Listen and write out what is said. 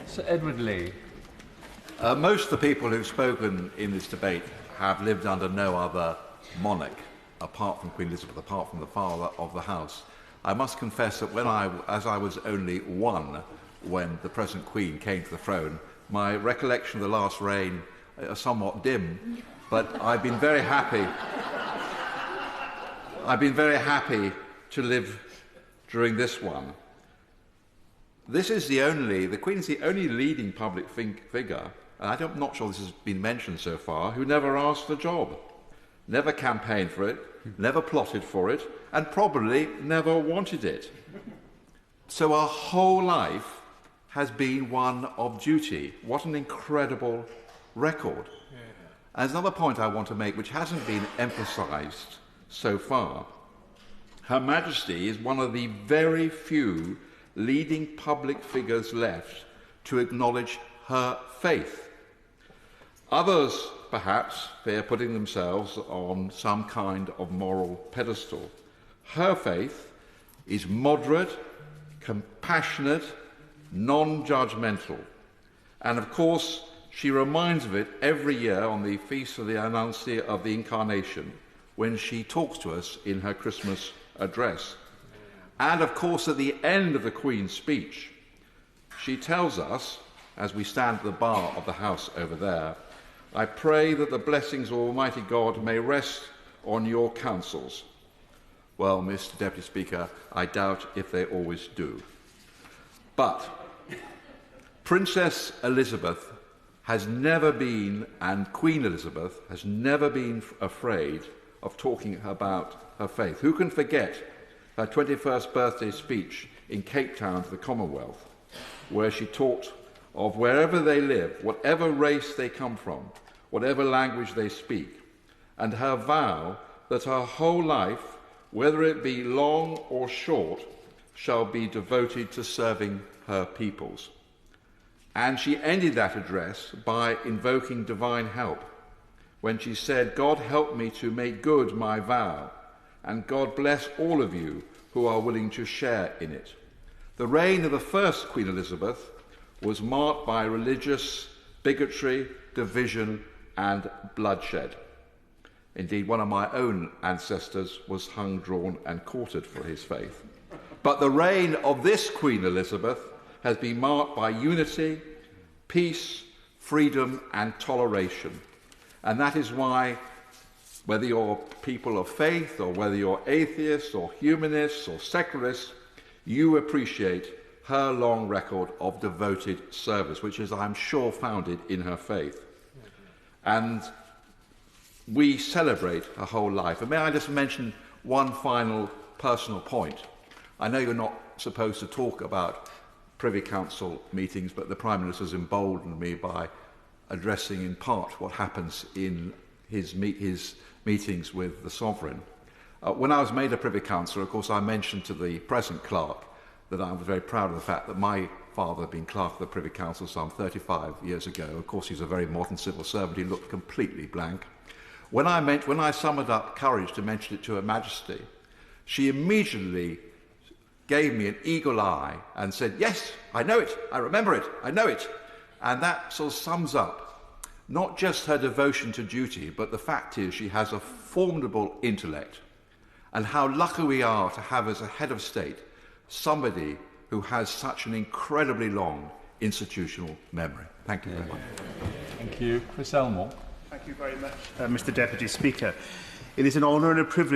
Sir Edward Leigh. Most of the people who've spoken in this debate have lived under no other monarch apart from Queen Elizabeth, apart from the father of the house. I must confess that as I was only one when the present Queen came to the throne, my recollection of the last reign is somewhat dim, but I've been very happy. I've been very happy to live during this one. The Queen is the only leading public figure, and I'm not sure this has been mentioned so far, who never asked for a job, never campaigned for it, never plotted for it, and probably never wanted it. So our whole life has been one of duty. What an incredible record. Yeah. And there's another point I want to make which hasn't been emphasised so far. Her Majesty is one of the very few leading public figures left to acknowledge her faith. Others, perhaps, fear putting themselves on some kind of moral pedestal. Her faith is moderate, compassionate, non-judgmental. And of course, she reminds of it every year on the Feast of the Incarnation when she talks to us in her Christmas address. And of course, at the end of the Queen's speech, she tells us, as we stand at the bar of the house over there, I pray that the blessings of Almighty God may rest on your councils. Well, Mr. Deputy Speaker, I doubt if they always do. But Princess Elizabeth has never been, and Queen Elizabeth has never been afraid of talking about her faith. Who can forget her 21st birthday speech in Cape Town to the Commonwealth, where she talked of wherever they live, whatever race they come from, whatever language they speak, and her vow that her whole life, whether it be long or short, shall be devoted to serving her peoples. And she ended that address by invoking divine help when she said, God help me to make good my vow, and God bless all of you who are willing to share in it. The reign of the first Queen Elizabeth was marked by religious bigotry, division, and bloodshed. Indeed, one of my own ancestors was hung, drawn, and quartered for his faith. But the reign of this Queen Elizabeth has been marked by unity, peace, freedom, and toleration. And that is why, whether you're people of faith or whether you're atheists or humanists or secularists, you appreciate her long record of devoted service, which is, I'm sure, founded in her faith. And we celebrate her whole life. And may I just mention one final personal point? I know you're not supposed to talk about Privy Council meetings, but the Prime Minister has emboldened me by addressing in part what happens in his meetings with the Sovereign. When I was made a Privy Councillor, of course, I mentioned to the present clerk that I was very proud of the fact that my father had been clerk of the Privy Council some 35 years ago. Of course, he's a very modern civil servant. He looked completely blank. When I summoned up courage to mention it to Her Majesty, she immediately gave me an eagle eye and said, yes, I know it, I remember it, I know it. And that sort of sums up not just her devotion to duty, but the fact is she has a formidable intellect, and how lucky we are to have as a head of state somebody who has such an incredibly long institutional memory. Thank you very much. Thank you. Chris Elmore. Thank you very much, Mr. Deputy Speaker. It is an honour and a privilege